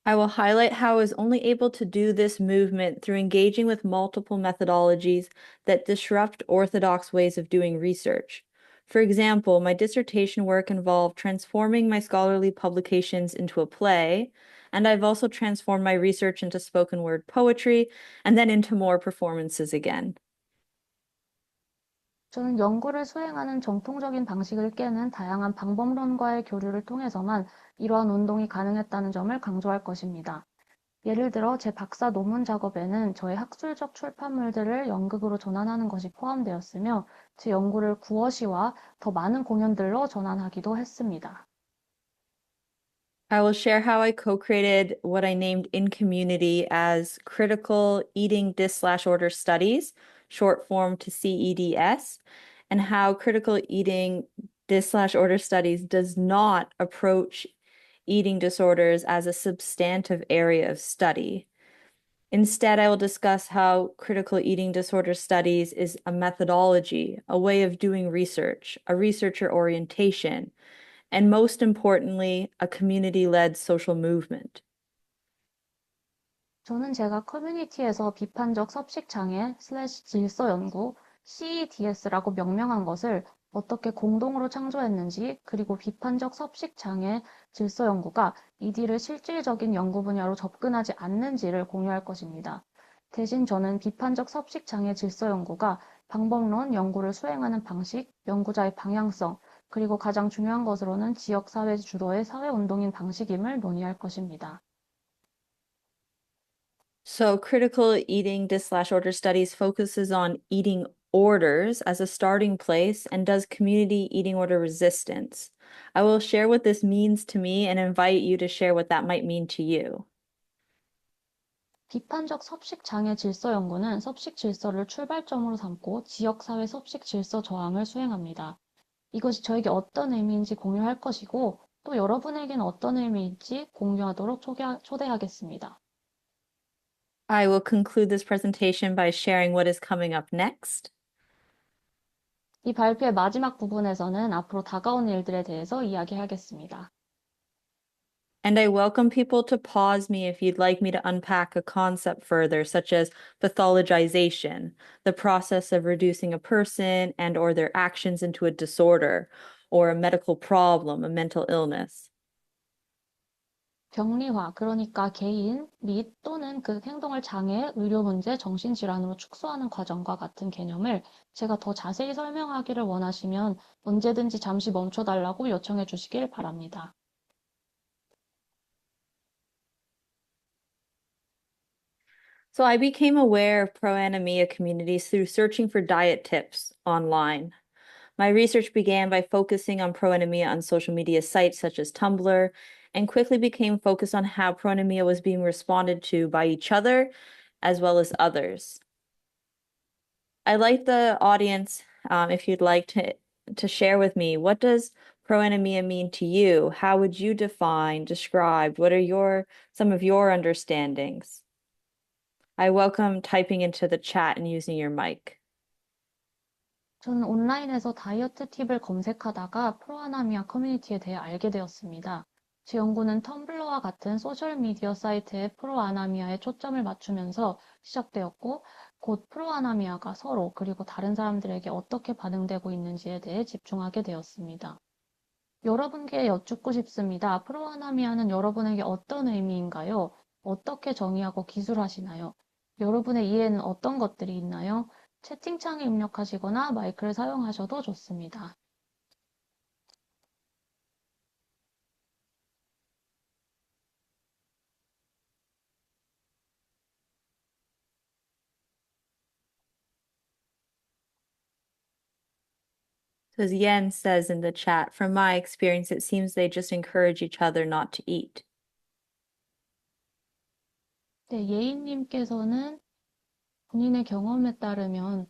I will highlight how I was only able to do this movement through engaging with multiple methodologies that disrupt orthodox ways of doing research. For example, my dissertation work involved transforming my scholarly publications into a play, and I've also transformed my research into spoken word poetry and then into more performances again. 저는 연구를 수행하는 정통적인 방식을 깨는 다양한 방법론과의 교류를 통해서만 이러한 운동이 가능했다는 점을 강조할 것입니다. 예를 들어 제 박사 논문 작업에는 저의 학술적 출판물들을 연극으로 전환하는 것이 포함되었으며, 제 연구를 구어시와 더 많은 공연들로 전환하기도 했습니다. I will share how I co-created what I named in community as Critical Eating Dis/Order Studies, short form to CEDS, and how Critical Eating Dis/Order Studies does not approach eating disorders as a substantive area of study. Instead, I will discuss how critical eating disorder studies is a methodology, a way of doing research, a researcher orientation, and most importantly, a community-led social movement. 저는 제가 커뮤니티에서 비판적 섭식 장애 슬래시 질서 연구 CEDS라고 명명한 것을 어떻게 공동으로 창조했는지, 그리고 비판적 섭식 장애 질서 연구가 이디를 실질적인 연구 분야로 접근하지 않는지를 공유할 것입니다. 대신 저는 비판적 섭식 장애 질서 연구가 방법론 연구를 수행하는 방식, 연구자의 방향성, 그리고 가장 중요한 것으로는 지역사회 주도의 사회운동인 방식임을 논의할 것입니다. So critical eating dis/order studies focuses on eating orders as a starting place and does community eating order resistance. I will share what this means to me and invite you to share what that might mean to you. 비판적 섭식 장애 질서 연구는 섭식 질서를 출발점으로 삼고 지역사회 섭식 질서 저항을 수행합니다. 이것이 저에게 어떤 의미인지 공유할 것이고, 또 여러분에게는 어떤 의미인지 공유하도록 초대하겠습니다. I will conclude this presentation by sharing what is coming up next. 이 발표의 마지막 부분에서는 앞으로 다가오는 일들에 대해서 이야기하겠습니다. And I welcome people to pause me if you'd like me to unpack a concept further, such as pathologization, the process of reducing a person and or their actions into a disorder, or a medical problem, a mental illness. 병리화, 그러니까 개인 및 또는 그 행동을 장애, 의료 문제, 정신질환으로 축소하는 과정과 같은 개념을 제가 더 자세히 설명하기를 원하시면 언제든지 잠시 멈춰달라고 요청해 주시길 바랍니다. So I became aware of pro-anemia communities through searching for diet tips online. My research began by focusing on pro-anemia on social media sites such as Tumblr, and quickly became focused on how pro-anemia was being responded to by each other as well as others. I'd like the audience, if you'd like to share with me, what does pro-anemia mean to you? How would you describe, what are some of your understandings? I welcome typing into the chat and using your mic. 저는 온라인에서 다이어트 팁을 검색하다가 프로아나미아 커뮤니티에 대해 알게 되었습니다. 제 연구는 텀블러와 같은 소셜미디어 사이트의 프로아나미아에 초점을 맞추면서 시작되었고, 곧 프로아나미아가 서로 그리고 다른 사람들에게 어떻게 반응되고 있는지에 대해 집중하게 되었습니다. 여러분께 여쭙고 싶습니다. 프로아나미아는 여러분에게 어떤 의미인가요? 어떻게 정의하고 기술하시나요? 여러분의 이해에는 어떤 것들이 있나요? 채팅창에 입력하시거나 마이크를 사용하셔도 좋습니다. So as Yen says in the chat, from my experience, it seems they just encourage each other not to eat. 네, 예인님께서는 본인의 경험에 따르면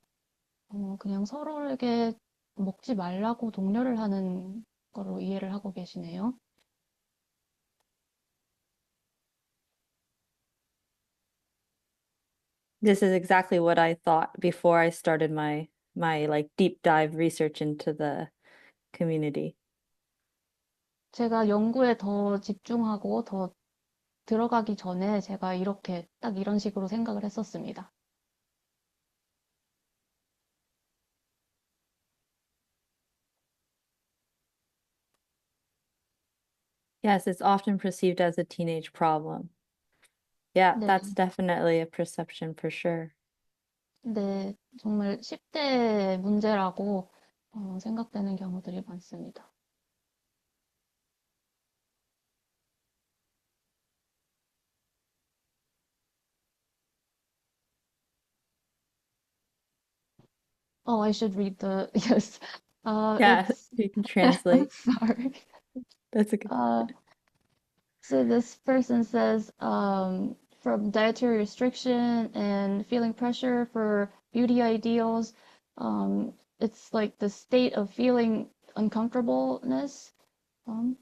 그냥 서로에게 먹지 말라고 독려를 하는 거로 이해를 하고 계시네요. This is exactly what I thought before I started my like deep dive research into the community. 제가 연구에 더 집중하고 더 들어가기 전에 제가 이렇게 딱 이런 식으로 생각을 했었습니다. Yes, it's often perceived as a teenage problem. Yeah, 네, that's definitely a perception for sure. 네, 정말 10대 문제라고 생각되는 경우들이 많습니다. Oh, I should read the, yes. Yeah, It's, you can translate. sorry. That's a good. Uh, so this person says, from dietary restriction and feeling pressure for beauty ideals, it's like the state of feeling uncomfortableness,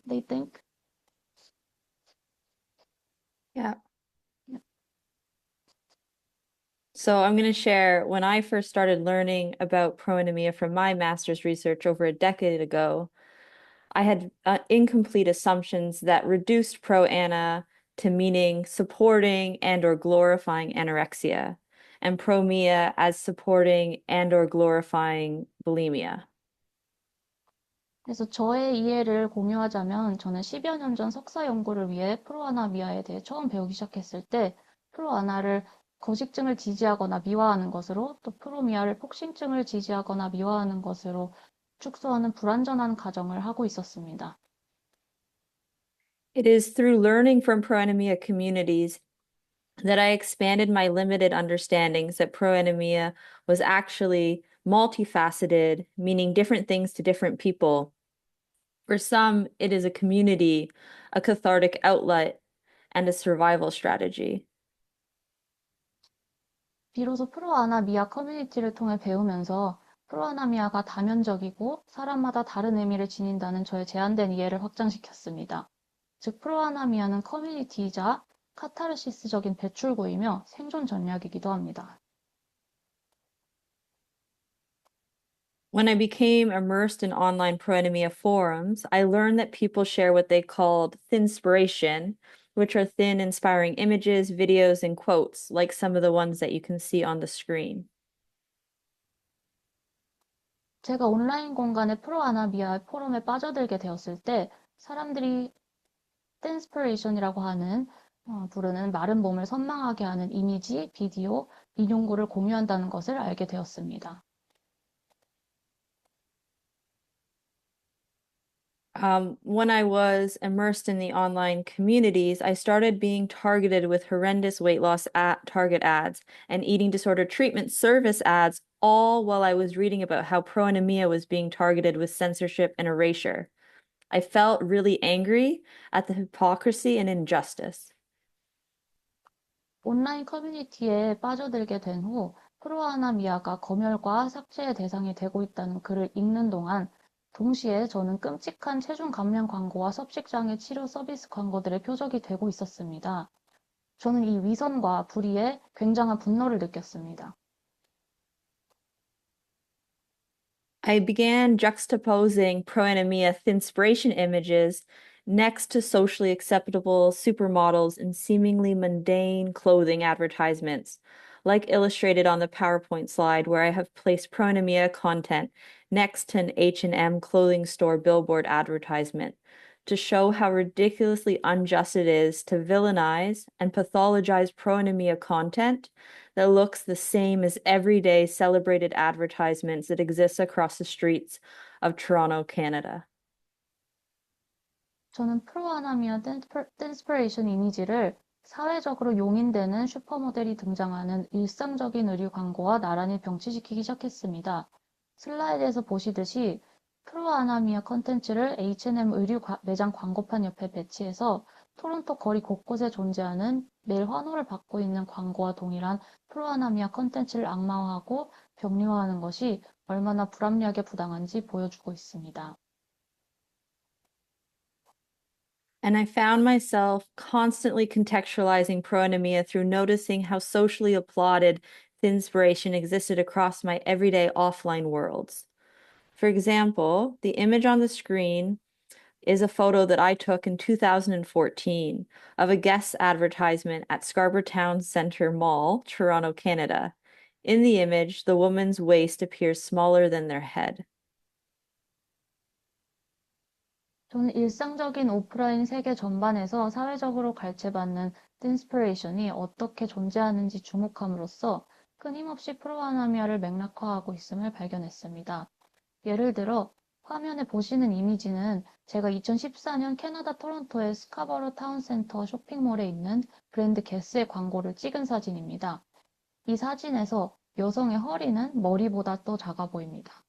they think. Yeah. So I'm going to share when I first started learning about proanemia from my master's research over a decade ago, I had incomplete assumptions that reduced pro-ana to meaning supporting and or glorifying anorexia, and pro-mia as supporting and or glorifying bulimia. 그래서 저의 이해를 공유하자면 저는 10여 년 전 석사 연구를 위해 프로아나미아에 대해 처음 배우기 시작했을 때 프로아나를 거식증을 지지하거나 미화하는 것으로 또 프로미아를 폭신증을 지지하거나 미화하는 것으로 축소하는 불완전한 가정을 하고 있었습니다. It is through learning from proanemia communities that I expanded my limited understandings that proanemia was actually multifaceted, meaning different things to different people. For some, it is a community, a cathartic outlet, and a survival strategy. 비로소 프로아나미아 커뮤니티를 통해 배우면서 프로아나미아가 다면적이고 사람마다 다른 의미를 지닌다는 저의 제한된 이해를 확장시켰습니다. 즉, 프로아나미아는 커뮤니티이자 카타르시스적인 배출구이며 생존 전략이기도 합니다. When I became immersed in online proanemia forums, I learned that people share what they called thinspiration, which are thin, inspiring images, videos, and quotes, like some of the ones that you can see on the screen. 제가 온라인 공간의 프로아나미아 포럼에 빠져들게 되었을 때 사람들이 댄스피레이션이라고 하는 부르는 마른 몸을 선망하게 하는 이미지, 비디오, 인용구를 공유한다는 것을 알게 되었습니다. When I was immersed in the online communities, I started being targeted with horrendous weight loss target ads and eating disorder treatment service ads, all while I was reading about how proanemia was being targeted with censorship and erasure. I felt really angry at the hypocrisy and injustice. 온라인 커뮤니티에 빠져들게 된 후 프로아나미아가 검열과 삭제의 대상이 되고 있다는 글을 읽는 동안 동시에 저는 끔찍한 체중 감량 광고와 섭식장애 치료 서비스 광고들의 표적이 되고 있었습니다. 저는 이 위선과 불의에 굉장한 분노를 느꼈습니다. I began juxtaposing proanemia thinspiration images next to socially acceptable supermodels and seemingly mundane clothing advertisements, like illustrated on the PowerPoint slide where I have placed proanemia content next to an H&M clothing store billboard advertisement to show how ridiculously unjust it is to villainize and pathologize proanemia content that looks the same as everyday celebrated advertisements that exist across the streets of Toronto, Canada. 저는 프로아나미아 댄스피레이션 이미지를 사회적으로 용인되는 슈퍼모델이 등장하는 일상적인 의류 광고와 나란히 병치시키기 시작했습니다. 슬라이드에서 보시듯이 프로아나미아 컨텐츠를 H&M 의류 매장 광고판 옆에 배치해서 토론토 거리 곳곳에 존재하는 매일 환호를 받고 있는 광고와 동일한 프로아나미아 컨텐츠를 악마화하고 병리화하는 것이 얼마나 불합리하게 부당한지 보여주고 있습니다. And I found myself constantly contextualizing proanemia through noticing how socially applauded thinspiration existed across my everyday offline worlds. For example, the image on the screen is a photo that I took in 2014 of a Guess advertisement at Scarborough Town Centre Mall, Toronto, Canada. In the image, the woman's waist appears smaller than their head. 저는 일상적인 오프라인 세계 전반에서 사회적으로 갈채받는 인스피레이션이 어떻게 존재하는지 주목함으로써 끊임없이 프로아나미아를 맥락화하고 있음을 발견했습니다. 예를 들어 화면에 보시는 이미지는 제가 2014년 캐나다 토론토의 스카버로 타운센터 쇼핑몰에 있는 브랜드 게스의 광고를 찍은 사진입니다. 이 사진에서 여성의 허리는 머리보다 더 작아 보입니다.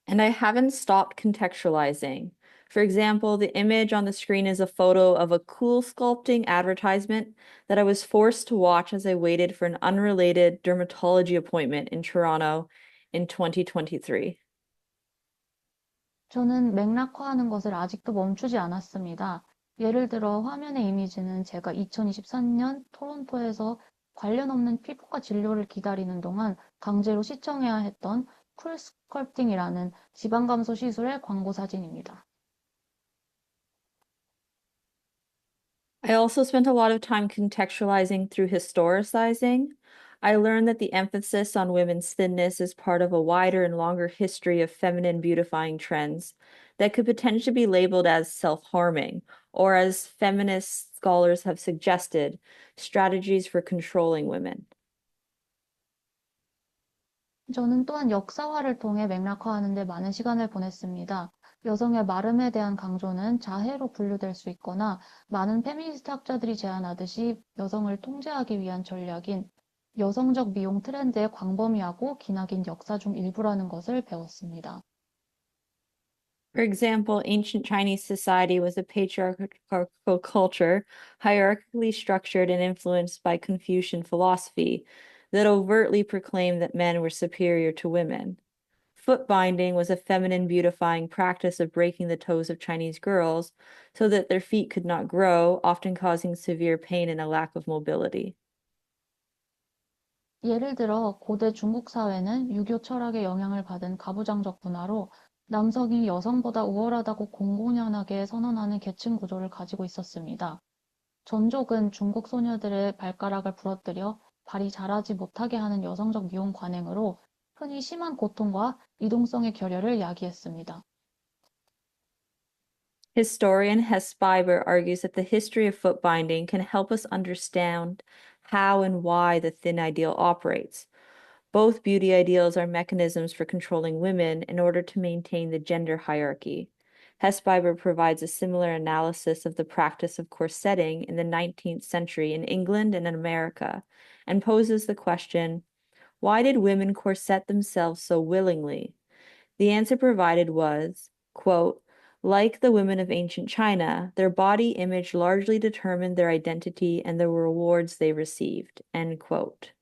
And I haven't stopped contextualizing. For example, the image on the screen is a photo of a cool sculpting advertisement that I was forced to watch as I waited for an unrelated dermatology appointment in Toronto in 2023. 저는 맥락화하는 것을 아직도 멈추지 않았습니다. 예를 들어 화면의 이미지는 제가 2023년 토론토에서 관련 없는 피부과 진료를 기다리는 동안 강제로 시청해야 했던 쿨 스컬프팅이라는 지방 감소 시술의 광고 사진입니다. I also spent a lot of time contextualizing through historicizing. I learned that the emphasis on women's thinness is part of a wider and longer history of feminine beautifying trends that could potentially be labeled as self-harming, or as feminist scholars have suggested, strategies for controlling women. 저는 또한 역사화를 통해 맥락화하는 데 많은 시간을 보냈습니다. 여성의 마름에 대한 강조는 자해로 분류될 수 있거나 많은 페미니스트 학자들이 제안하듯이 여성을 통제하기 위한 전략인 여성적 미용 트렌드의 광범위하고 기나긴 역사 중 일부라는 것을 배웠습니다. For example, ancient Chinese society was a patriarchal culture, hierarchically structured and influenced by Confucian philosophy that overtly proclaimed that men were superior to women. Foot binding was a feminine beautifying practice of breaking the toes of Chinese girls so that their feet could not grow, often causing severe pain and a lack of mobility. 예를 들어 고대 중국 사회는 유교 철학의 영향을 받은 가부장적 문화로 남성이 여성보다 우월하다고 공공연하게 선언하는 계층 구조를 가지고 있었습니다. 전족은 중국 소녀들의 발가락을 부러뜨려 발이 자라지 못하게 하는 여성적 미용 관행으로 흔히 심한 고통과 이동성의 결여를 야기했습니다. Historian Hess Biber argues that the history of foot binding can help us understand how and why the thin ideal operates. Both beauty ideals are mechanisms for controlling women in order to maintain the gender hierarchy. Hess-Biber provides a similar analysis of the practice of corsetting in the 19th century in England and in America, and poses the question, why did women corset themselves so willingly? The answer provided was, quote, like the women of ancient China, their body image largely determined their identity and the rewards they received, end quote.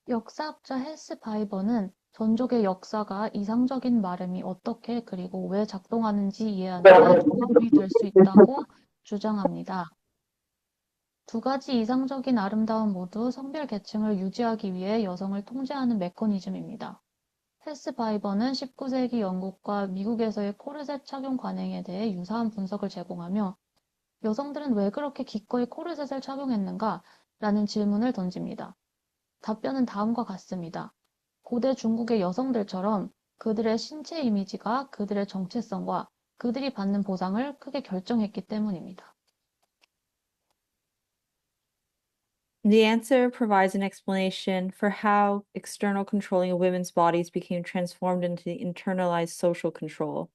역사학자 헬스 바이버는 전족의 역사가 이상적인 마름이 어떻게 그리고 왜 작동하는지 이해하는 데 도움이 될 수 있다고 주장합니다. 두 가지 이상적인 아름다움 모두 성별 계층을 유지하기 위해 여성을 통제하는 메커니즘입니다. 헬스 바이버는 19세기 영국과 미국에서의 코르셋 착용 관행에 대해 유사한 분석을 제공하며 여성들은 왜 그렇게 기꺼이 코르셋을 착용했는가? 라는 질문을 던집니다. 답변은 다음과 같습니다. 고대 중국의 여성들처럼 그들의 신체 이미지가 그들의 정체성과 그들이 받는 보상을 크게 결정했기 때문입니다. The answer provides an explanation for how external controlling of women's bodies became transformed into internalized social control.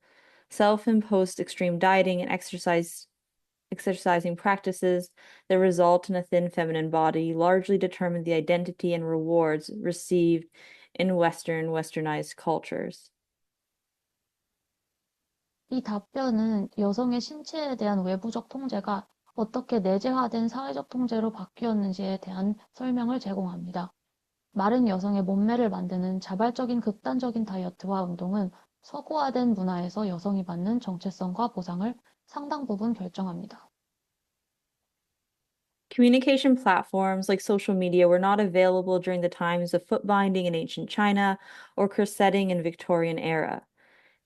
Self-imposed extreme dieting and exercising practices that result in a thin feminine body largely determine the identity and rewards received in westernized cultures. 이 답변은 여성의 신체에 대한 외부적 통제가 어떻게 내재화된 사회적 통제로 바뀌었는지에 대한 설명을 제공합니다. 마른 여성의 몸매를 만드는 자발적인 극단적인 다이어트와 운동은 서구화된 문화에서 여성이 받는 정체성과 보상을 상당 부분 결정합니다. Communication platforms like social media were not available during the times of foot binding in ancient China or corsetting in Victorian era.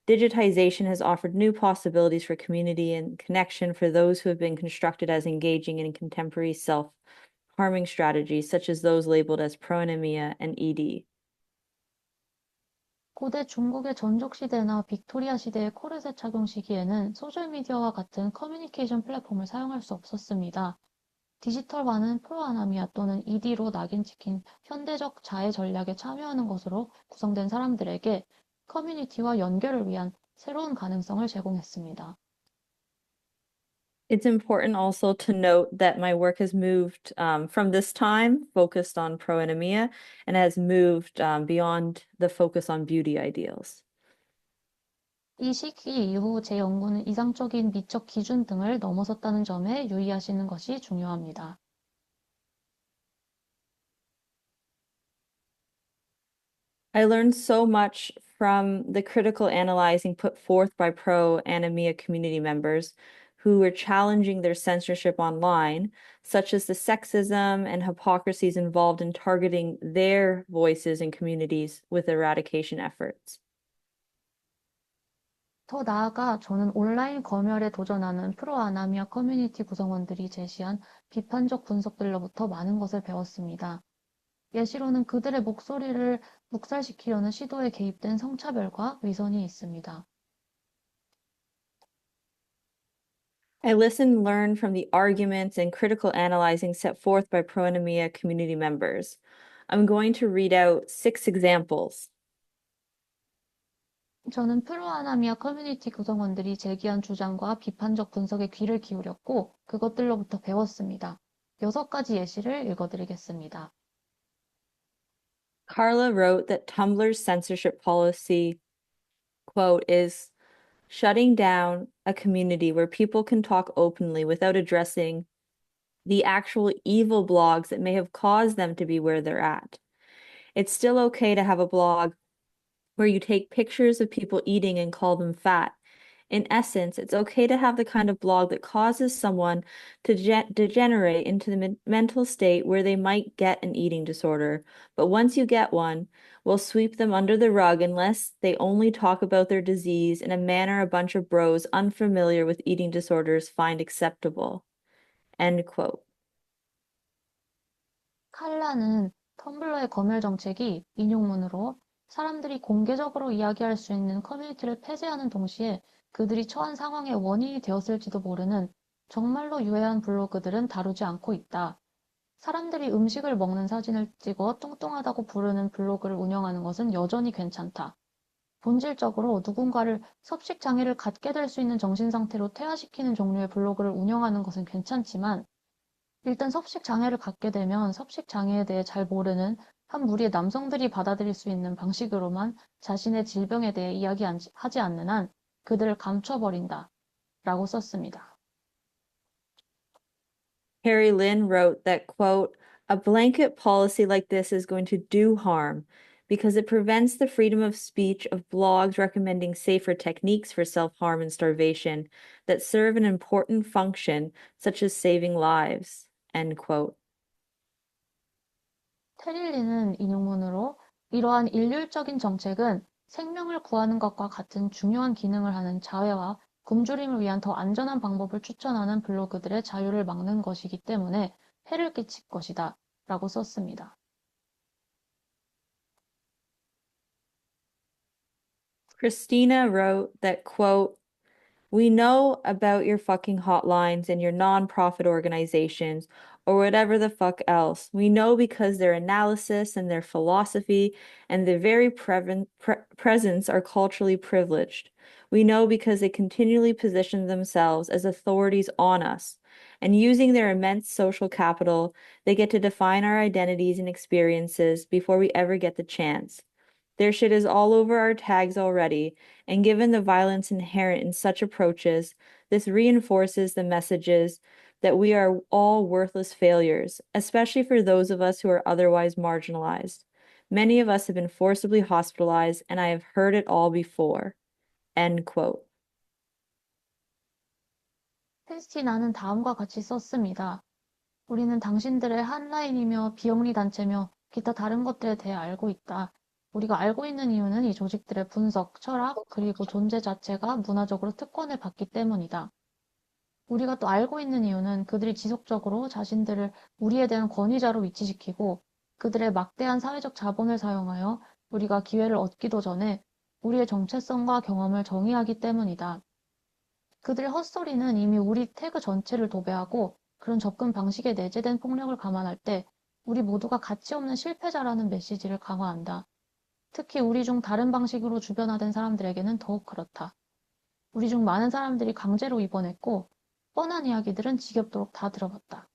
Digitization has offered new possibilities for community and connection for those who have been constructed as engaging in contemporary self-harming strategies, such as those labeled as proanemia and ED. 고대 중국의 전족 시대나 빅토리아 시대의 코르셋 착용 시기에는 소셜미디어와 같은 커뮤니케이션 플랫폼을 사용할 수 없었습니다. 디지털화는 프로아나미아 또는 ED로 낙인 찍힌 현대적 자해 전략에 참여하는 것으로 구성된 사람들에게 커뮤니티와 연결을 위한 새로운 가능성을 제공했습니다. It's important also to note that my work has moved from this time, focused on proanemia, and has moved beyond the focus on beauty ideals. 이 시기 이후 제 연구는 이상적인 미적 기준 등을 넘어섰다는 점에 유의하시는 것이 중요합니다. I learned so much from the critical analyzing put forth by pro-anemia community members who were challenging their censorship online, such as the sexism and hypocrisies involved in targeting their voices and communities with eradication efforts. 더 나아가 저는 온라인 검열에 도전하는 프로아나미아 커뮤니티 구성원들이 제시한 비판적 분석들로부터 많은 것을 배웠습니다. 예시로는 그들의 목소리를 묵살시키려는 시도에 개입된 성차별과 위선이 있습니다. I listened and learned from the arguments and critical analyzing set forth by Proanemia community members. I'm going to read out 6 examples. 저는 프로아나미아 커뮤니티 구성원들이 제기한 주장과 비판적 분석에 귀를 기울였고 그것들로부터 배웠습니다. 6가지 예시를 읽어드리겠습니다. Carla wrote that Tumblr's censorship policy, quote, is shutting down a community where people can talk openly without addressing the actual evil blogs that may have caused them to be where they're at. It's still okay to have a blog where you take pictures of people eating and call them fat. In essence, it's okay to have the kind of blog that causes someone to degenerate into the mental state where they might get an eating disorder. But once you get one, we'll sweep them under the rug unless they only talk about their disease in a manner a bunch of bros unfamiliar with eating disorders find acceptable. End quote. 칼라는 텀블러의 검열 정책이 인용문으로 사람들이 공개적으로 이야기할 수 있는 커뮤니티를 폐쇄하는 동시에 그들이 처한 상황의 원인이 되었을지도 모르는 정말로 유해한 블로그들은 다루지 않고 있다. 사람들이 음식을 먹는 사진을 찍어 뚱뚱하다고 부르는 블로그를 운영하는 것은 여전히 괜찮다. 본질적으로 누군가를 섭식 장애를 갖게 될 수 있는 정신 상태로 퇴화시키는 종류의 블로그를 운영하는 것은 괜찮지만 일단 섭식 장애를 갖게 되면 섭식 장애에 대해 잘 모르는 한 무리의 남성들이 받아들일 수 있는 방식으로만 자신의 질병에 대해 이야기하지 않는 한 그들을 감춰버린다. 라고 썼습니다. Harry Lynn wrote that, quote, a blanket policy like this is going to do harm because it prevents the freedom of speech of blogs recommending safer techniques for self-harm and starvation that serve an important function, such as saving lives, end quote. 테릴리는 인용문으로 이러한 일률적인 정책은 생명을 구하는 것과 같은 중요한 기능을 하는 자해와 굶주림을 위한 더 안전한 방법을 추천하는 블로그들의 자유를 막는 것이기 때문에 해를 끼칠 것이다. 라고 썼습니다. Christina wrote that, quote, we know about your fucking hotlines and your nonprofit organizations or whatever the fuck else. We know because their analysis and their philosophy and their very presence are culturally privileged. We know because they continually position themselves as authorities on us. And using their immense social capital, they get to define our identities and experiences before we ever get the chance. Their shit is all over our tags already, and given the violence inherent in such approaches, this reinforces the messages that we are all worthless failures, especially for those of us who are otherwise marginalized. Many of us have been forcibly hospitalized, and I have heard it all before. End quote. 크리스티나는 다음과 같이 썼습니다. 우리는 당신들의 한라인이며 비영리 단체며 기타 다른 것들에 대해 알고 있다. 우리가 알고 있는 이유는 이 조직들의 분석, 철학, 그리고 존재 자체가 문화적으로 특권을 받기 때문이다. 우리가 또 알고 있는 이유는 그들이 지속적으로 자신들을 우리에 대한 권위자로 위치시키고 그들의 막대한 사회적 자본을 사용하여 우리가 기회를 얻기도 전에 우리의 정체성과 경험을 정의하기 때문이다. 그들의 헛소리는 이미 우리 태그 전체를 도배하고 그런 접근 방식에 내재된 폭력을 감안할 때 우리 모두가 가치 없는 실패자라는 메시지를 강화한다. 특히 우리 중 다른 방식으로 주변화된 사람들에게는 더욱 그렇다. 우리 중 많은 사람들이 강제로 입원했고 뻔한 이야기들은 지겹도록 다 들어봤다.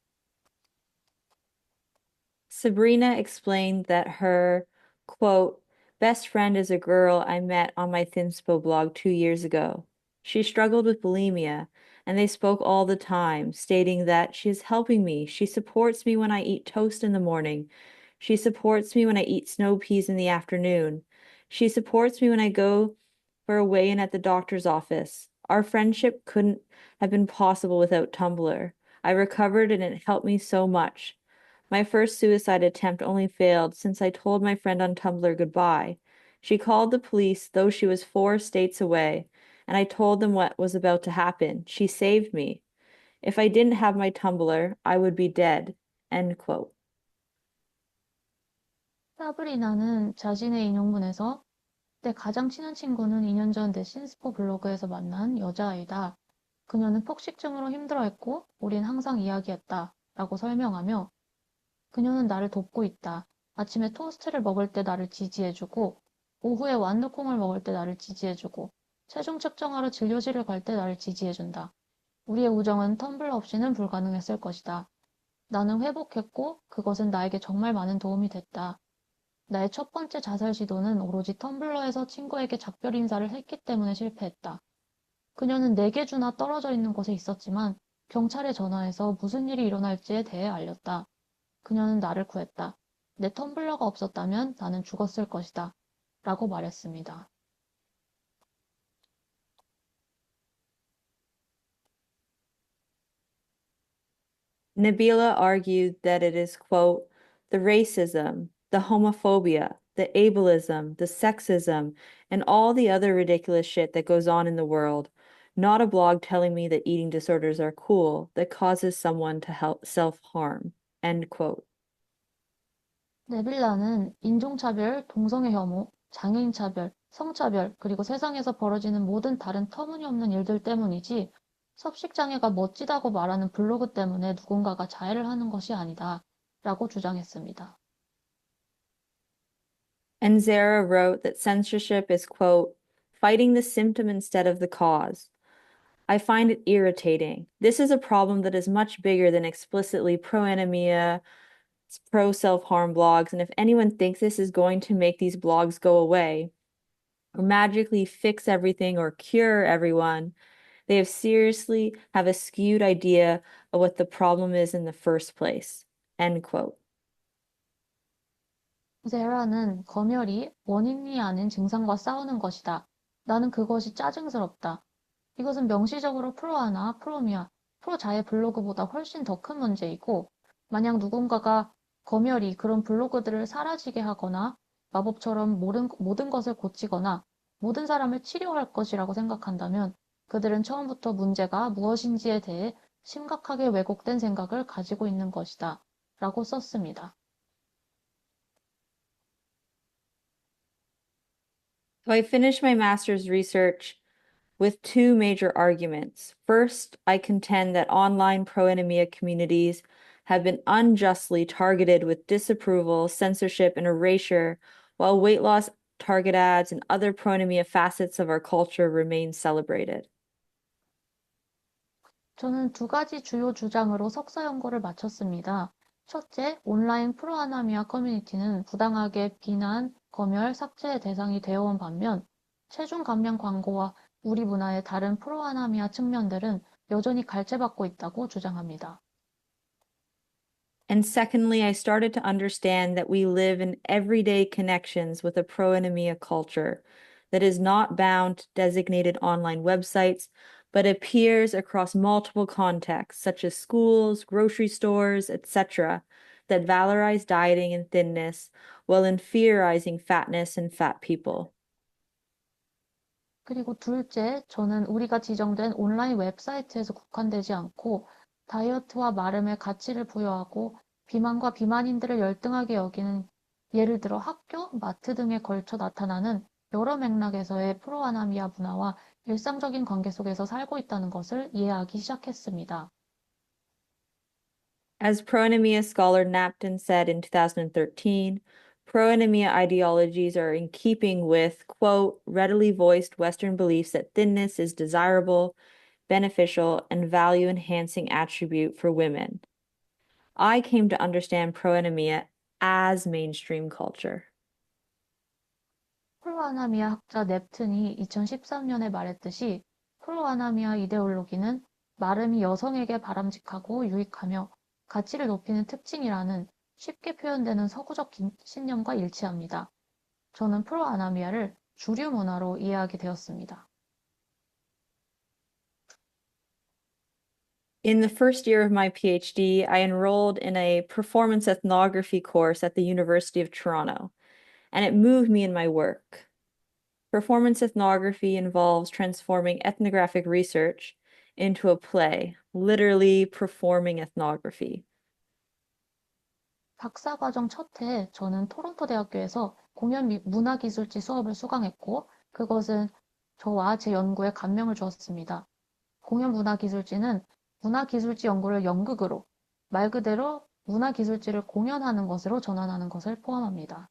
Sabrina explained that her, quote, best friend is a girl I met on my Thinspo blog 2 years ago. She struggled with bulimia, and they spoke all the time, stating that she is helping me. She supports me when I eat toast in the morning. She supports me when I eat snow peas in the afternoon. She supports me when I go for a weigh-in at the doctor's office. Our friendship couldn't have been possible without Tumblr. I recovered and it helped me so much. My first suicide attempt only failed since I told my friend on Tumblr goodbye. She called the police, though she was 4 states away, and I told them what was about to happen. She saved me. If I didn't have my Tumblr, I would be dead. End quote. 사브리나는 자신의 인용문에서 내 가장 친한 친구는 2년 전 내 신스포 블로그에서 만난 여자아이다. 그녀는 폭식증으로 힘들어했고 우린 항상 이야기했다. 라고 설명하며 그녀는 나를 돕고 있다. 아침에 토스트를 먹을 때 나를 지지해주고 오후에 완두콩을 먹을 때 나를 지지해주고 체중 측정하러 진료실을 갈 때 나를 지지해준다. 우리의 우정은 텀블러 없이는 불가능했을 것이다. 나는 회복했고 그것은 나에게 정말 많은 도움이 됐다. 나의 첫 번째 자살 시도는 오로지 텀블러에서 친구에게 작별 인사를 했기 때문에 실패했다. 그녀는 4개 주나 떨어져 있는 곳에 있었지만 경찰에 전화해서 무슨 일이 일어날지에 대해 알렸다. 그녀는 나를 구했다. 내 텀블러가 없었다면 나는 죽었을 것이다. 라고 말했습니다. Nabila argued that it is, quote, the racism, the homophobia, the ableism, the sexism, and all the other ridiculous shit that goes on in the world, not a blog telling me that eating disorders are cool, that causes someone to help self-harm, end quote. 네빌라는 인종차별, 동성애 혐오, 장애인 차별, 성차별, 그리고 세상에서 벌어지는 모든 다른 터무니없는 일들 때문이지 섭식장애가 멋지다고 말하는 블로그 때문에 누군가가 자해를 하는 것이 아니다. 라고 주장했습니다. And Zara wrote that censorship is, quote, fighting the symptom instead of the cause. I find it irritating. This is a problem that is much bigger than explicitly pro-anemia, pro-self-harm blogs, and if anyone thinks this is going to make these blogs go away or magically fix everything or cure everyone, they have a skewed idea of what the problem is in the first place. End quote. 제라는 검열이 원인이 아닌 증상과 싸우는 것이다. 나는 그것이 짜증스럽다. 이것은 명시적으로 프로아나, 프로미아, 프로자의 블로그보다 훨씬 더 큰 문제이고, 만약 누군가가 검열이 그런 블로그들을 사라지게 하거나 마법처럼 모든 것을 고치거나 모든 사람을 치료할 것이라고 생각한다면 그들은 처음부터 문제가 무엇인지에 대해 심각하게 왜곡된 생각을 가지고 있는 것이다. 라고 썼습니다. So I finished my master's research with two major arguments. First, I contend that online pro-anemia communities have been unjustly targeted with disapproval, censorship, and erasure, while weight loss target ads and other pro-anemia facets of our culture remain celebrated. 저는 2가지 주요 주장으로 석사 연구를 마쳤습니다. 첫째, 온라인 프로아나미아 커뮤니티는 부당하게 비난, 검열, 삭제의 대상이 되어온 반면 체중 감량 광고와 우리 문화의 다른 프로아나미아 측면들은 여전히 갈채받고 있다고 주장합니다. And secondly, I started to understand that we live in everyday connections with a pro-anemia culture that is not bound to designated online websites, but appears across multiple contexts, such as schools, grocery stores, etc., that valorize dieting and thinness while inferiorizing fatness and fat people. 그리고 둘째, 저는 우리가 지정된 온라인 웹사이트에서 국한되지 않고 다이어트와 마름의 가치를 부여하고 비만과 비만인들을 열등하게 여기는 예를 들어 학교, 마트 등에 걸쳐 나타나는 여러 맥락에서의 프로아나미아 문화와 일상적인 관계 속에서 살고 있다는 것을 이해하기 시작했습니다. As pro-anemia scholar Napton said in 2013, pro-anemia ideologies are in keeping with, quote, readily voiced Western beliefs that thinness is desirable, beneficial, and value-enhancing attribute for women. I came to understand pro-anemia as mainstream culture. 프로아나미아 학자 넵튼이 2013년에 말했듯이 프로아나미아 이데올로기는 마름이 여성에게 바람직하고 유익하며 가치를 높이는 특징이라는 쉽게 표현되는 서구적 신념과 일치합니다. 저는 프로아나미아를 주류 문화로 이해하게 되었습니다. In the first year of my PhD, I enrolled in a performance ethnography course at the University of Toronto, and it moved me in my work. Performance ethnography involves transforming ethnographic research into a play, literally performing ethnography. 박사과정 첫 해 저는 토론토 대학교에서 공연 문화기술지 수업을 수강했고 그것은 저와 제 연구에 감명을 주었습니다. 공연 문화기술지는 문화기술지 연구를 연극으로 말 그대로 문화기술지를 공연하는 것으로 전환하는 것을 포함합니다.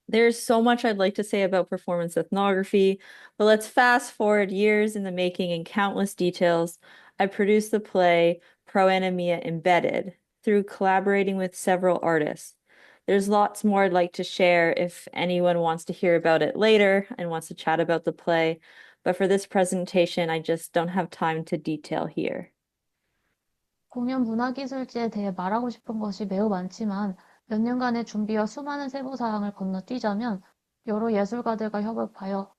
There's so much I'd like to say about performance ethnography, but let's fast forward years in the making and countless details. I produced the play Proanemia Embedded through collaborating with several artists. There's lots more I'd like to share if anyone wants to hear about it later and wants to chat about the play, but for this presentation, I just don't have time to detail here. 공연 문화기술지에 대해 말하고 싶은 것이 매우 많지만 몇 년간의 준비와 수많은 세부사항을 건너뛰자면 여러 예술가들과 협업하여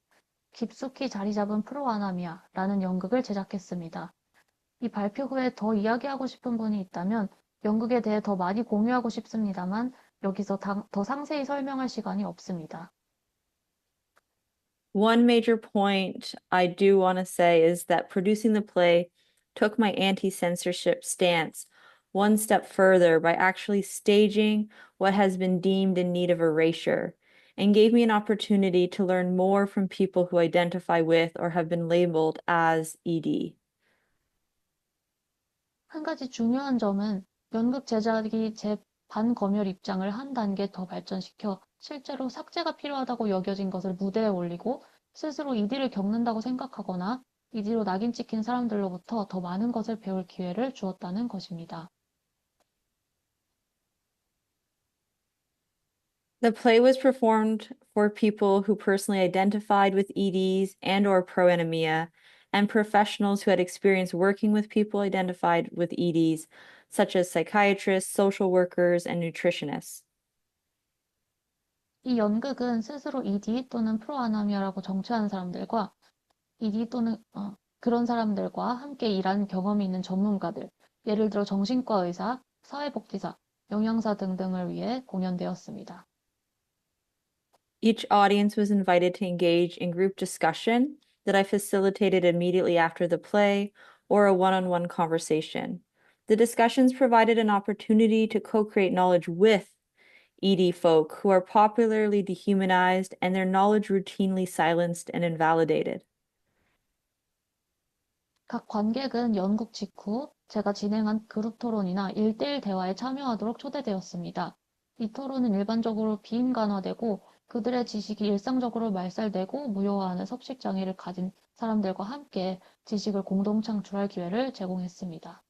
깊숙이 자리 잡은 프로아나미아라는 연극을 제작했습니다. 이 발표 후에 더 이야기하고 싶은 분이 있다면 연극에 대해 더 많이 공유하고 싶습니다만 여기서 더 상세히 설명할 시간이 없습니다. One major point I do want to say is that producing the play took my anti-censorship stance one step further by actually staging what has been deemed in need of erasure and gave me an opportunity to learn more from people who identify with or have been labeled as ED. 한 가지 중요한 점은 연극 제작이 제 반검열 입장을 한 단계 더 발전시켜 실제로 삭제가 필요하다고 여겨진 것을 무대에 올리고 스스로 이디를 겪는다고 생각하거나 이디로 낙인 찍힌 사람들로부터 더 많은 것을 배울 기회를 주었다는 것입니다. The play was performed for people who personally identified with EDs and or proanemia and professionals who had experience working with people identified with EDs, such as psychiatrists, social workers, and nutritionists. 이 연극은 스스로 ED 또는 프로아나미아라고 정체한 사람들과 ED 또는 그런 사람들과 함께 일한 경험이 있는 전문가들, 예를 들어 정신과 의사, 사회복지사, 영양사 등등을 위해 공연되었습니다. Each audience was invited to engage in group discussion that I facilitated immediately after the play or a one-on-one conversation. The discussions provided an opportunity to co-create knowledge with ED folk who are popularly dehumanized and their knowledge routinely silenced and invalidated. 각 관객은 연극 직후 제가 진행한 그룹 토론이나 1대1 대화에 참여하도록 초대되었습니다. 이 토론은 일반적으로 비인간화되고 그들의 지식이 일상적으로 말살되고 무효화하는 섭식 장애를 가진 사람들과 함께 지식을 공동 창출할 기회를 제공했습니다.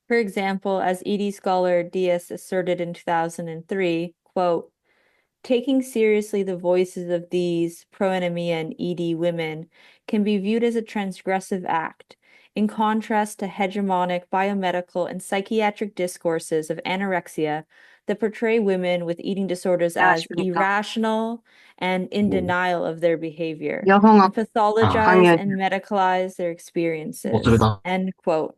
For example, as ED scholar Diaz asserted in 2003, quote, taking seriously the voices of these proanemia and ED women can be viewed as a transgressive act, in contrast to hegemonic biomedical and psychiatric discourses of anorexia that portray women with eating disorders as 안녕하십니까. irrational and in 네. denial of their behavior, 여성학 and pathologize 강의 and medicalize their experiences. 목소리가 End quote.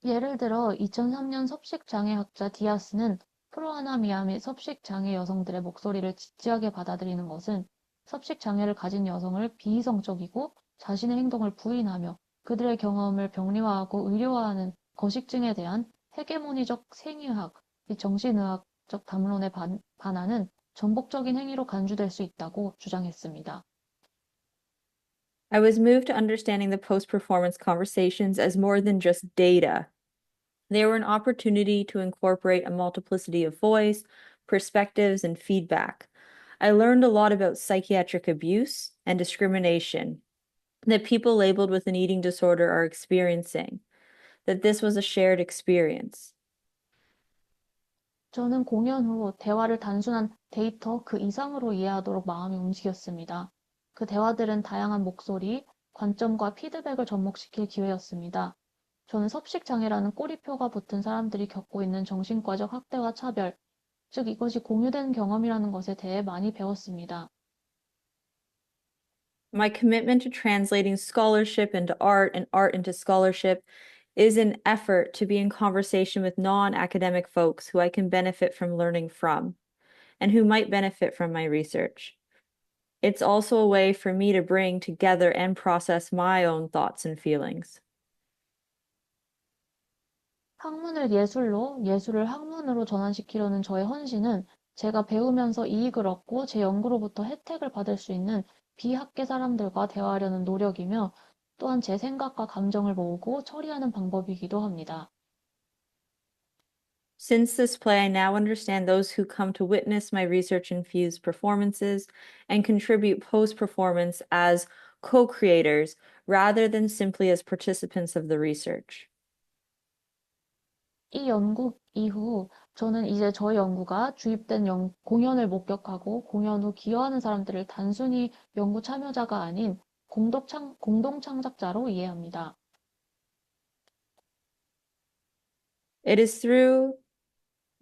예를 들어 2003년 섭식장애학자 디아스는 프로아나미아 및 섭식장애 여성들의 목소리를 진지하게 받아들이는 것은 섭식장애를 가진 여성을 비이성적이고 자신의 행동을 부인하며 그들의 경험을 병리화하고 의료화하는 거식증에 대한 헤게모니적 생의학 및 정신의학적 담론에 반하는 전복적인 행위로 간주될 수 있다고 주장했습니다. I was moved to understanding the post-performance conversations as more than just data. They were an opportunity to incorporate a multiplicity of voice, perspectives, and feedback. I learned a lot about psychiatric abuse and discrimination that people labeled with an eating disorder are experiencing, that this was a shared experience. 저는 공연 후 대화를 단순한 데이터 그 이상으로 이해하도록 마음이 움직였습니다. 그 대화들은 다양한 목소리, 관점과 피드백을 접목시킬 기회였습니다. 저는 섭식장애라는 꼬리표가 붙은 사람들이 겪고 있는 정신과적 학대와 차별, 즉 이것이 공유된 경험이라는 것에 대해 많이 배웠습니다. My commitment to translating scholarship into art and art into scholarship is an effort to be in conversation with non-academic folks who I can benefit from learning from and who might benefit from my research. It's also a way for me to bring together and process my own thoughts and feelings. 학문을 예술로, 예술을 학문으로 전환시키려는 저의 헌신은 제가 배우면서 이익을 얻고 제 연구로부터 혜택을 받을 수 있는 비학계 사람들과 대화하려는 노력이며 또한 제 생각과 감정을 모으고 처리하는 방법이기도 합니다. Since this play, I now understand those who come to witness my research-infused performances and contribute post-performance as co-creators rather than simply as participants of the research. 이 연구 이후 저는 이제 저의 연구가 주입된 공연을 목격하고 공연 후 기여하는 사람들을 단순히 연구 참여자가 아닌 공동 창작자로 이해합니다. It is through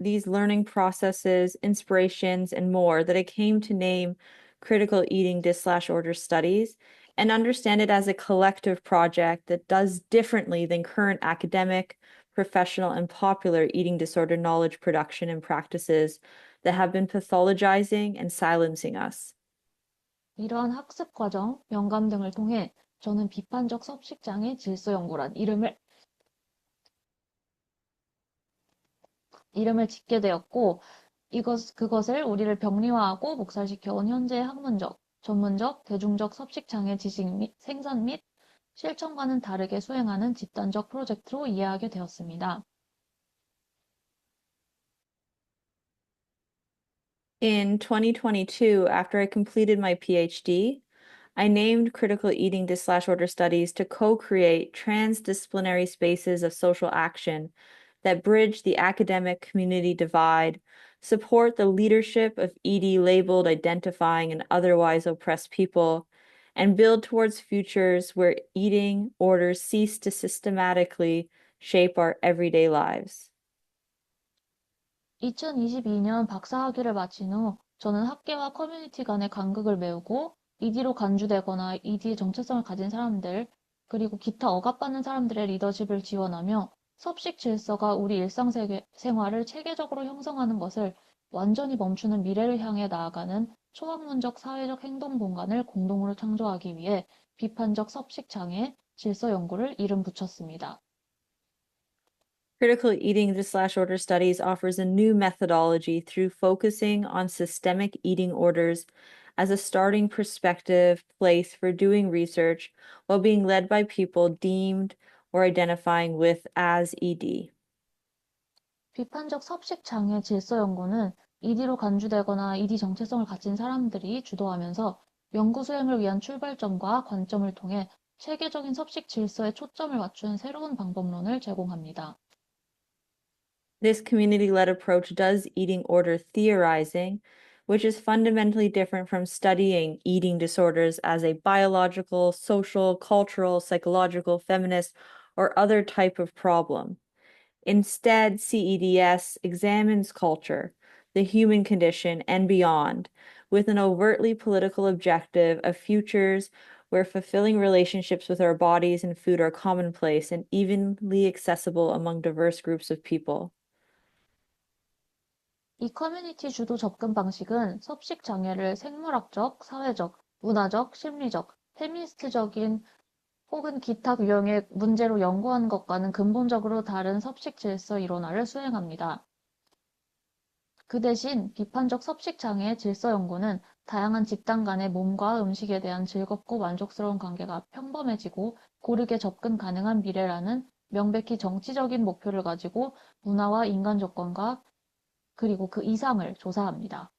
these learning processes, inspirations, and more that I came to name critical eating disorder studies and understand it as a collective project that does differently than current academic, professional, and popular eating disorder knowledge production and practices that have been pathologizing and silencing us. 이러한 학습 과정, 영감 등을 통해 저는 비판적 섭식장애 질서 연구란 이름을 짓게 되었고 그것을 우리를 병리화하고 목살시켜온 현재의 학문적, 전문적, 대중적 섭식장애 지식 및 생산 및 실천과는 다르게 수행하는 집단적 프로젝트로 이해하게 되었습니다. In 2022, after I completed my PhD, I named Critical Eating Disorder Studies to co-create transdisciplinary spaces of social action that bridge the academic community divide, support the leadership of ED labeled, identifying, and otherwise oppressed people, and build towards futures where eating orders cease to systematically shape our everyday lives. 2022년 박사학위를 마친 후 저는 학계와 커뮤니티 간의 간극을 메우고 ED로 간주되거나 ED 정체성을 가진 사람들, 그리고 기타 억압받는 사람들의 리더십을 지원하며 섭식 질서가 우리 일상생활을 체계적으로 형성하는 것을 완전히 멈추는 미래를 향해 나아가는 초학문적 사회적 행동 공간을 공동으로 창조하기 위해 비판적 섭식 장애 질서 연구를 이름 붙였습니다. Critical eating disorder studies offers a new methodology through focusing on systemic eating orders as a starting perspective place for doing research while being led by people deemed or identifying with as ED. 비판적 섭식 장애 질서 연구는 ED로 간주되거나 ED 정체성을 가진 사람들이 주도하면서 연구 수행을 위한 출발점과 관점을 통해 체계적인 섭식 질서에 초점을 맞추는 새로운 방법론을 제공합니다. This community-led approach does eating order theorizing which is fundamentally different from studying eating disorders as a biological, social, cultural, psychological, feminist, or other type of problem. Instead, CEDS examines culture, the human condition, and beyond, with an overtly political objective of futures where fulfilling relationships with our bodies and food are commonplace and evenly accessible among diverse groups of people. 이 커뮤니티 주도 접근 방식은 섭식 장애를 생물학적, 사회적, 문화적, 심리적, 페미니스트적인 혹은 기타 유형의 문제로 연구하는 것과는 근본적으로 다른 섭식 질서 이론화를 수행합니다. 그 대신 비판적 섭식 장애의 질서 연구는 다양한 집단 간의 몸과 음식에 대한 즐겁고 만족스러운 관계가 평범해지고 고르게 접근 가능한 미래라는 명백히 정치적인 목표를 가지고 문화와 인간 조건과 그리고 그 이상을 조사합니다.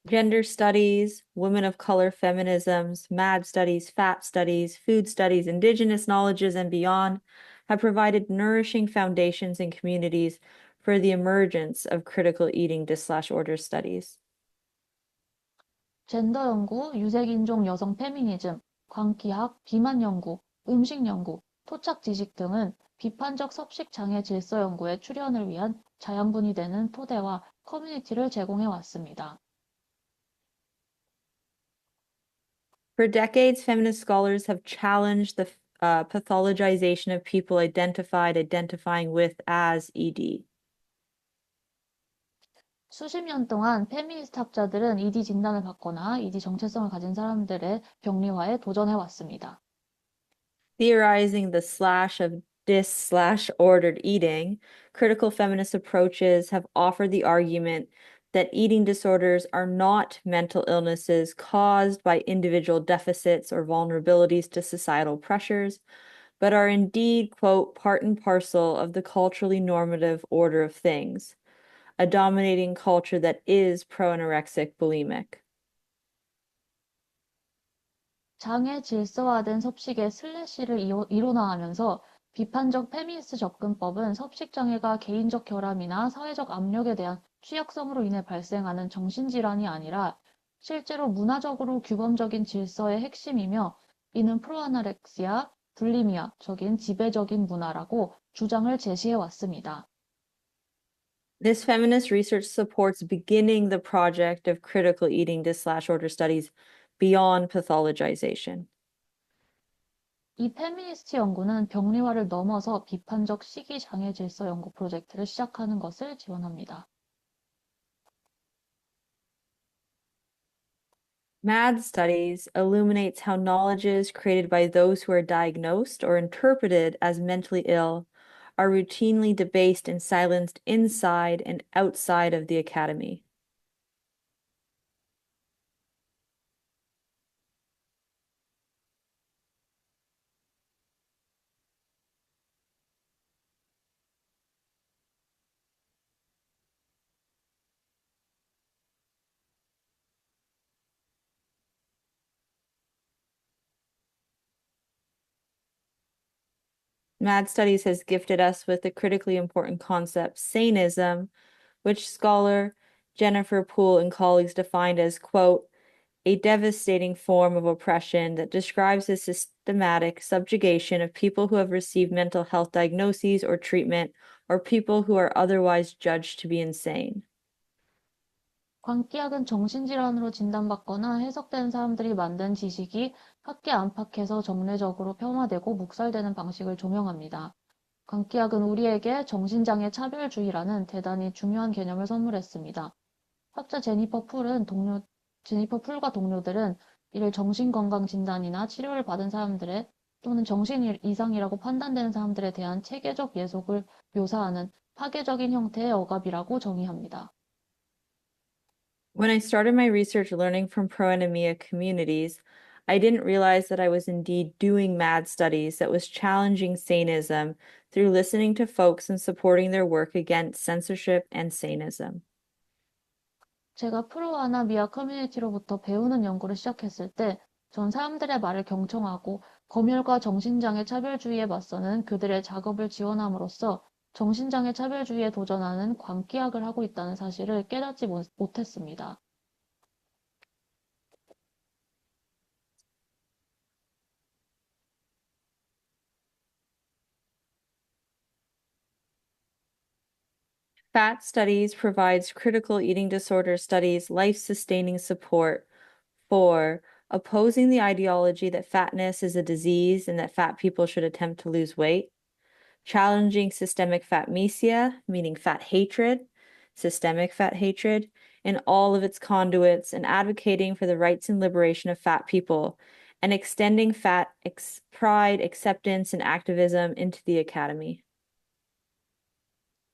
Gender studies, women of color feminisms, MAD studies, FAT studies, food studies, indigenous knowledges, and beyond have provided nourishing foundations in communities for the emergence of critical eating disorder studies. 젠더 연구, 유색인종 여성 페미니즘, 광기학, 비만 연구, 음식 연구, 토착 지식 등은 비판적 섭식 장애 질서 연구의 출현을 위한 자양분이 되는 토대와 커뮤니티를 제공해 왔습니다. For decades, feminist scholars have challenged the pathologization of people identifying with as ED. 수십 년 동안 페미니스트 학자들은 ED 진단을 받거나 ED 정체성을 가진 사람들의 병리화에 도전해 왔습니다. Theorizing the slash of dis/ordered eating, critical feminist approaches have offered the argument that eating disorders are not mental illnesses caused by individual deficits or vulnerabilities to societal pressures, but are indeed, quote, part and parcel of the culturally normative order of things, a dominating culture that is pro-anorexic bulimic. 장애 질서화된 섭식의 슬래시를 이론화하면서 비판적 페미니스트 접근법은 섭식 장애가 개인적 결함이나 사회적 압력에 대한 취약성으로 인해 발생하는 정신질환이 아니라 실제로 문화적으로 규범적인 질서의 핵심이며 이는 프로아나렉시아, 불리미아적인 지배적인 문화라고 주장을 제시해 왔습니다. This feminist research supports beginning the project of critical eating disorder studies beyond pathologization. 이 페미니스트 연구는 병리화를 넘어서 비판적 식이 장애 질서 연구 프로젝트를 시작하는 것을 지원합니다. MAD studies illuminates how knowledges created by those who are diagnosed or interpreted as mentally ill are routinely debased and silenced inside and outside of the academy. MAD Studies has gifted us with the critically important concept, saneism, which scholar Jennifer Poole and colleagues defined as, quote, a devastating form of oppression that describes the systematic subjugation of people who have received mental health diagnoses or treatment, or people who are otherwise judged to be insane. 광기학은 정신질환으로 진단받거나 해석된 사람들이 만든 지식이 학계 안팎에서 정례적으로 폄하되고 묵살되는 방식을 조명합니다. 광기학은 우리에게 정신장애 차별주의라는 대단히 중요한 개념을 선물했습니다. 학자 제니퍼 풀과 동료들은 이를 정신건강 진단이나 치료를 받은 사람들의 또는 정신 이상이라고 판단되는 사람들에 대한 체계적 예속을 묘사하는 파괴적인 형태의 억압이라고 정의합니다. When I started my research learning from pro-anemia communities, I didn't realize that I was indeed doing MAD studies that was challenging saneism through listening to folks and supporting their work against censorship and saneism. 제가 프로아나미아 커뮤니티로부터 배우는 연구를 시작했을 때, 전 사람들의 말을 경청하고 검열과 정신장애 차별주의에 맞서는 그들의 작업을 지원함으로써 정신장애 차별주의에 도전하는 광기약을 하고 있다는 사실을 깨닫지 못했습니다. Fat Studies provides critical eating disorder studies life-sustaining support for opposing the ideology that fatness is a disease and that fat people should attempt to lose weight, challenging systemic fatmesia, meaning fat hatred, systemic fat hatred, in all of its conduits, and advocating for the rights and liberation of fat people, and extending pride, acceptance, and activism into the academy.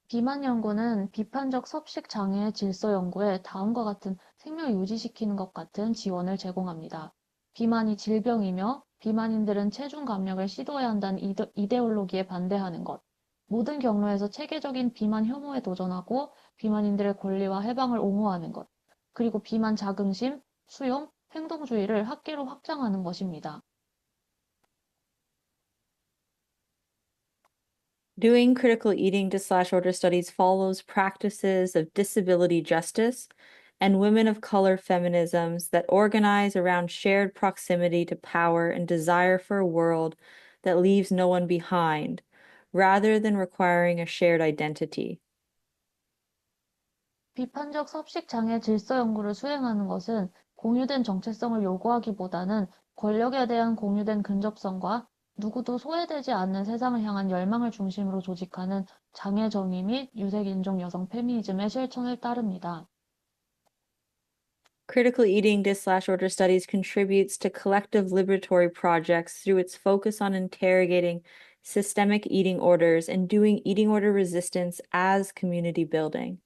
비만 연구는 비판적 섭식 장애의 질서 연구에 다음과 같은 생명 유지시키는 것 같은 지원을 제공합니다. 비만이 질병이며 비만인들은 체중 감량을 시도해야 한다는 이데올로기에 반대하는 것. 모든 경로에서 체계적인 비만 혐오에 도전하고 비만인들의 권리와 해방을 옹호하는 것. 그리고 비만 자긍심, 수용, 행동주의를 학계로 확장하는 것입니다. Doing critical eating disorder studies follows practices of disability justice and women of color feminisms that organize around shared proximity to power and desire for a world that leaves no one behind, rather than requiring a shared identity. 비판적 섭식 장애 질서 연구를 수행하는 것은 공유된 정체성을 요구하기보다는 권력에 대한 공유된 근접성과 누구도 소외되지 않는 세상을 향한 열망을 중심으로 조직하는 장애 정의 및 유색인종 여성 페미니즘의 실천을 따릅니다. Critical eating disorder studies contributes to collective liberatory projects through its focus on interrogating systemic eating orders and doing eating order resistance as community building.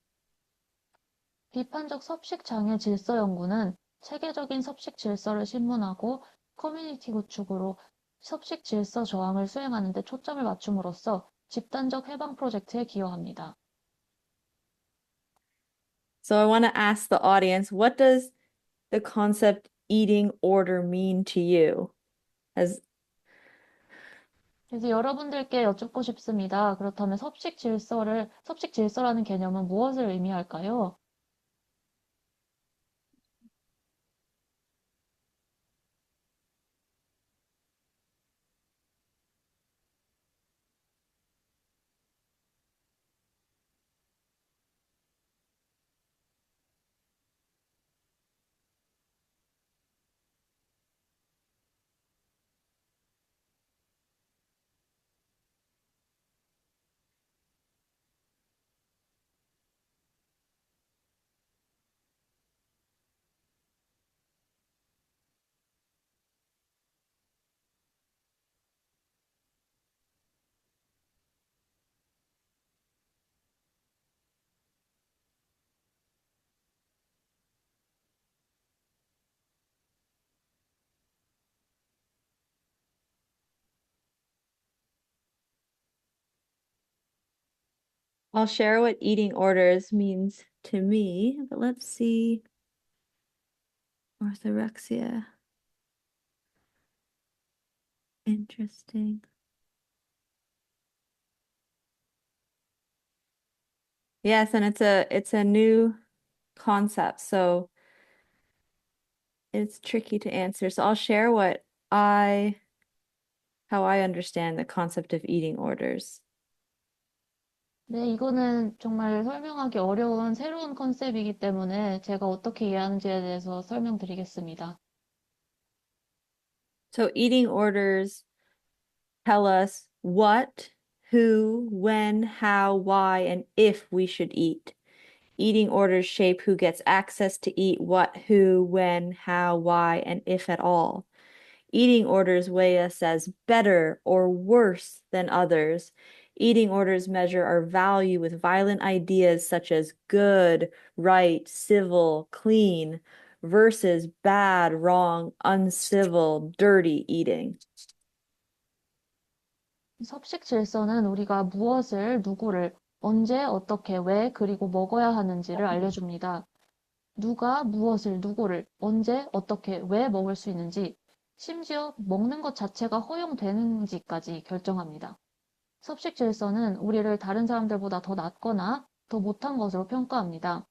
비판적 섭식 장애 질서 연구는 체계적인 섭식 질서를 신문하고 커뮤니티 구축으로 섭식 질서 저항을 수행하는 데 초점을 맞춤으로써 집단적 해방 프로젝트에 기여합니다. So I want to ask the audience, what does the concept eating order mean to you? As 그래서 여러분들께 여쭙고 싶습니다. 그렇다면 섭식 질서라는 개념은 무엇을 의미할까요? I'll share what eating orders means to me, but let's see. Orthorexia. Interesting. Yes, and it's a new concept, so it's tricky to answer. So I'll share how I understand the concept of eating orders. 네, 이거는 정말 설명하기 어려운 새로운 컨셉이기 때문에 제가 어떻게 이해하는지에 대해서 설명드리겠습니다. So eating orders tell us what, who, when, how, why, and if we should eat. Eating orders shape who gets access to eat what, who, when, how, why, and if at all. Eating orders weigh us as better or worse than others. Eating orders measure our value with violent ideas such as good, right, civil, clean, versus bad, wrong, uncivil, dirty eating. 섭식 질서는 우리가 무엇을, 누구를, 언제, 어떻게, 왜, 그리고 먹어야 하는지를 알려줍니다. 누가 무엇을, 누구를, 언제, 어떻게, 왜 먹을 수 있는지, 심지어 먹는 것 자체가 허용되는지까지 결정합니다. 섭식 질서는 우리를 다른 사람들보다 더 낫거나 더 못한 것으로 평가합니다.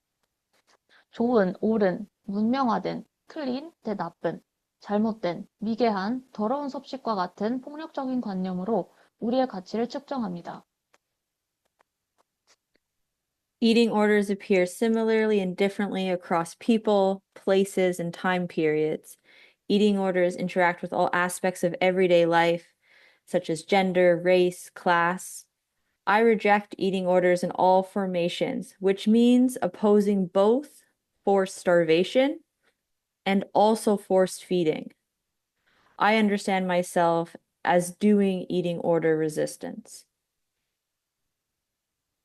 좋은, 옳은, 문명화된, 클린 대 나쁜, 잘못된, 미개한, 더러운 섭식과 같은 폭력적인 관념으로 우리의 가치를 측정합니다. Eating orders appear similarly and differently across people, places, and time periods. Eating orders interact with all aspects of everyday life, such as gender, race, class. I reject eating orders in all formations, which means opposing both forced starvation and also forced feeding. I understand myself as doing eating order resistance.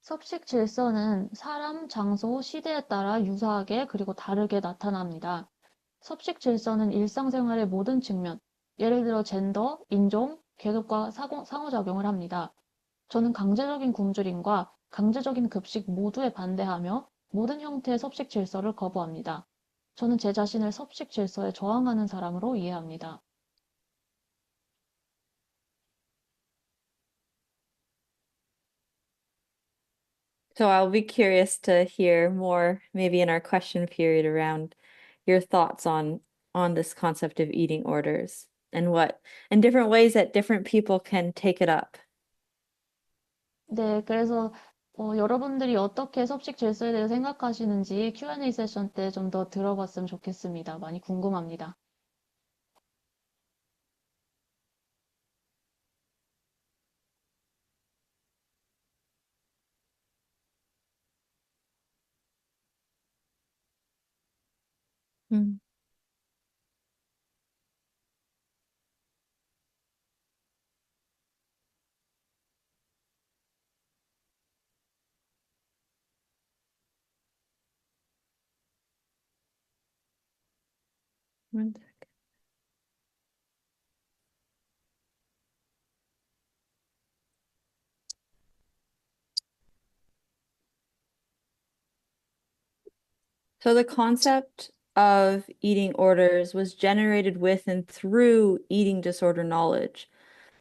섭식 질서는 사람, 장소, 시대에 따라 유사하게 그리고 다르게 나타납니다. 섭식 질서는 일상생활의 모든 측면, 예를 들어 젠더, 인종, 계급과 상호작용을 합니다. 저는 강제적인 굶주림과 강제적인 급식 모두에 반대하며 모든 형태의 섭식 질서를 거부합니다. 저는 제 자신을 섭식 질서에 저항하는 사람으로 이해합니다. So I'll be curious to hear more, maybe in our question period, around your thoughts on this concept of eating orders and what and different ways that different people can take it up. 네, 그래서 여러분들이 어떻게 섭식 질서에 대해 생각하시는지 Q&A 세션 때 좀 더 들어봤으면 좋겠습니다. 많이 궁금합니다. Mm. One sec. So the concept of eating orders was generated with and through eating disorder knowledge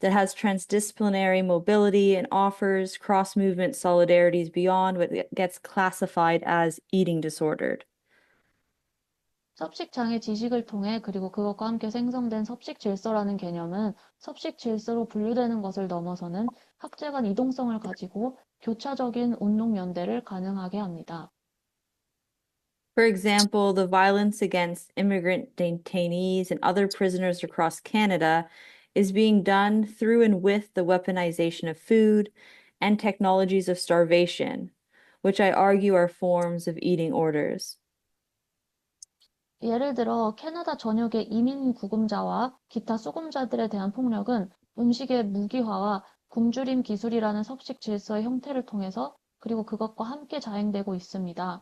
that has transdisciplinary mobility and offers cross-movement solidarities beyond what gets classified as eating disordered. 섭식 장애 지식을 통해 그리고 그것과 함께 생성된 섭식 질서라는 개념은 섭식 질서로 분류되는 것을 넘어서는 학제 간 이동성을 가지고 교차적인 운동 연대를 가능하게 합니다. For example, the violence against immigrant detainees and other prisoners across Canada is being done through and with the weaponization of food and technologies of starvation, which I argue are forms of eating orders. 예를 들어 캐나다 전역의 이민 구금자와 기타 수금자들에 대한 폭력은 음식의 무기화와 굶주림 기술이라는 섭식 질서의 형태를 통해서 그리고 그것과 함께 자행되고 있습니다.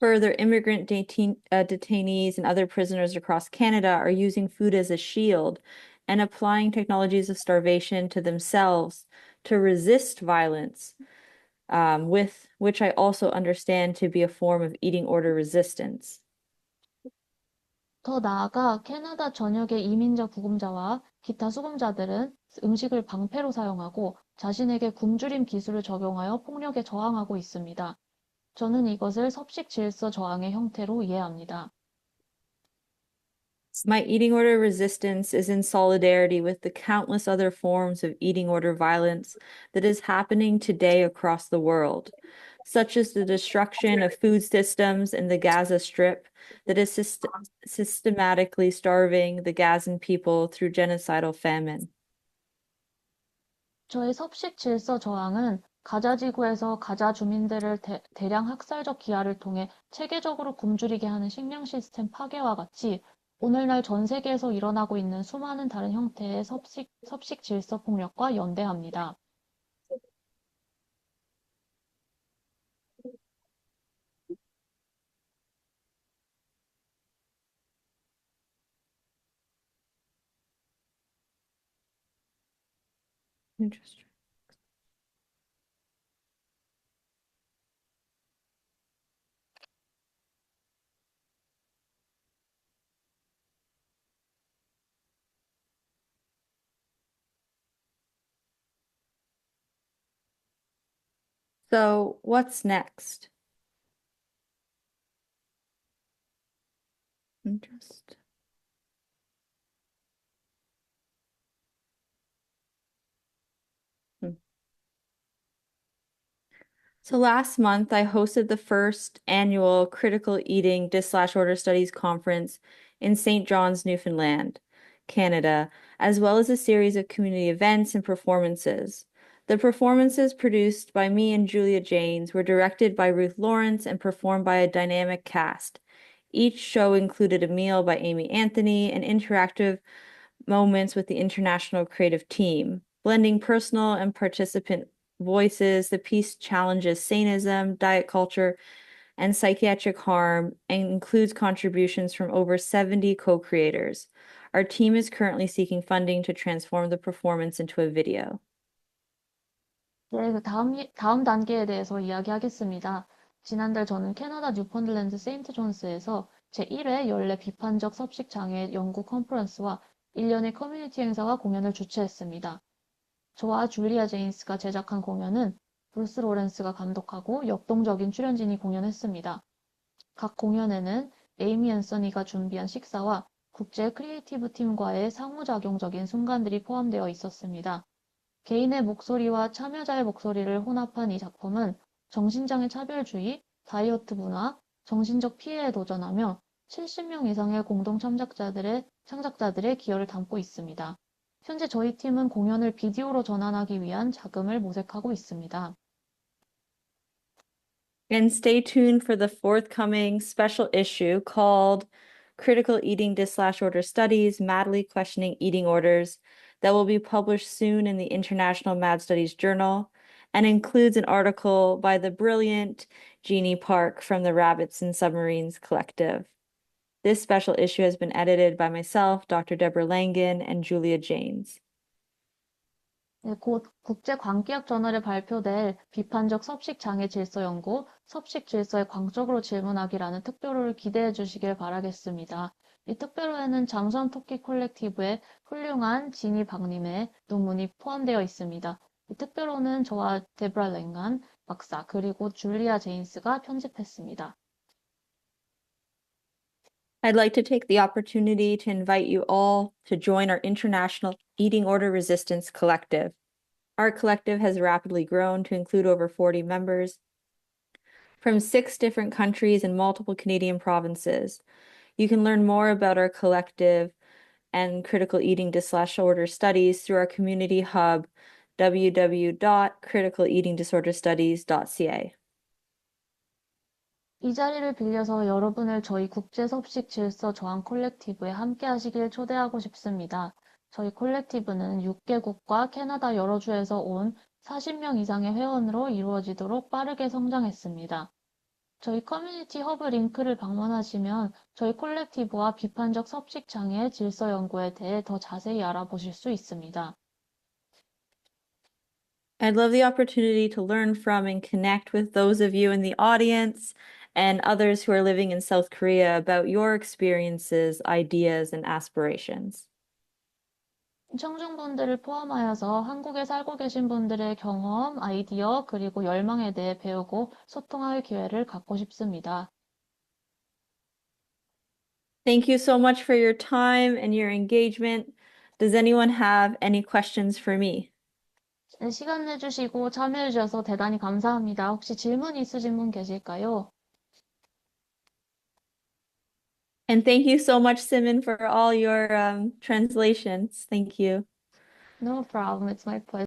Further, detainees and other prisoners across Canada are using food as a shield and applying technologies of starvation to themselves to resist violence, with which I also understand to be a form of eating order resistance. 더 나아가 캐나다 전역의 이민자 구금자와 기타 수금자들은 음식을 방패로 사용하고 자신에게 굶주림 기술을 적용하여 폭력에 저항하고 있습니다. 저는 이것을 섭식 질서 저항의 형태로 이해합니다. My eating order resistance is in solidarity with the countless other forms of eating order violence that is happening today across the world, such as the destruction of food systems in the Gaza Strip that is systematically starving the Gazan people through genocidal famine. 저의 섭식 질서 저항은 가자 지구에서 가자 주민들을 대량 학살적 기하를 통해 체계적으로 굶주리게 하는 식량 시스템 파괴와 같이 오늘날 전 세계에서 일어나고 있는 수많은 다른 형태의 섭식 질서 폭력과 연대합니다. Interesting. So what's next? Interest. So last month, I hosted the first annual Critical Eating Disorder Studies Conference in St. John's, Newfoundland, Canada, as well as a series of community events and performances. The performances produced by me and Julia Janes were directed by Ruth Lawrence and performed by a dynamic cast. Each show included a meal by Amy Anthony and interactive moments with the international creative team, blending personal and participant voices. The piece challenges sanism, diet culture, and psychiatric harm and includes contributions from over 70 co-creators. Our team is currently seeking funding to transform the performance into a video. 네, 다음 단계에 대해서 이야기하겠습니다. 지난달 저는 캐나다 뉴펀드랜드 세인트 존스에서 제1회 연례 비판적 섭식 장애 연구 컨퍼런스와 1년의 커뮤니티 행사와 공연을 주최했습니다. 저와 줄리아 제인스가 제작한 공연은 브루스 로렌스가 감독하고 역동적인 출연진이 공연했습니다. 각 공연에는 에이미 앤서니가 준비한 식사와 국제 크리에이티브 팀과의 상호작용적인 순간들이 포함되어 있었습니다. 개인의 목소리와 참여자의 목소리를 혼합한 이 작품은 정신장애 차별주의, 다이어트 문화, 정신적 피해에 도전하며 70명 이상의 공동 창작자들의 기여를 담고 있습니다. 현재 저희 팀은 공연을 비디오로 전환하기 위한 자금을 모색하고 있습니다. And stay tuned for the forthcoming special issue called Critical Eating Disorder Studies, Madly Questioning Eating Orders, that will be published soon in the International Mad Studies Journal and includes an article by the brilliant Jeannie Park from the Rabbits and Submarines Collective. This special issue has been edited by myself, Dr. Deborah Langen, and Julia Janes. 네, 곧 국제광기학 저널에 발표될 비판적 섭식장애 질서 연구, 섭식 질서에 광적으로 질문하기라는 특별호를 기대해 주시길 바라겠습니다. 이 특별호에는 잠수함 토끼 콜렉티브의 훌륭한 지니 박님의 논문이 포함되어 있습니다. 이 특별호는 저와 데브라 랭간 박사 그리고 줄리아 제인스가 편집했습니다. I'd like to take the opportunity to invite you all to join our International Eating Order Resistance Collective. Our collective has rapidly grown to include over 40 members from 6 different countries and multiple Canadian provinces. You can learn more about our collective and critical eating disorder studies through our community hub, www.criticaleatingdisorderstudies.ca. 이 자리를 빌려서 여러분을 저희 국제섭식 질서 저항 콜렉티브에 함께 하시길 초대하고 싶습니다. 저희 콜렉티브는 6개국과 캐나다 여러 주에서 온 40명 이상의 회원으로 이루어지도록 빠르게 성장했습니다. 저희 커뮤니티 허브 링크를 방문하시면 저희 콜렉티브와 비판적 섭식 장애 질서 연구에 대해 더 자세히 알아보실 수 있습니다. I'd love the opportunity to learn from and connect with those of you in the audience and others who are living in South Korea about your experiences, ideas, and aspirations. 청중분들을 포함하여서 한국에 살고 계신 분들의 경험, 아이디어, 그리고 열망에 대해 배우고 소통할 기회를 갖고 싶습니다. Thank you so much for your time and your engagement. Does anyone have any questions for me? 네, 시간 내주시고 참여해주셔서 대단히 감사합니다. 혹시 질문 있으신 분 계실까요? And thank you so much, Simon, for all your translations. Thank you. No problem. It's my pleasure.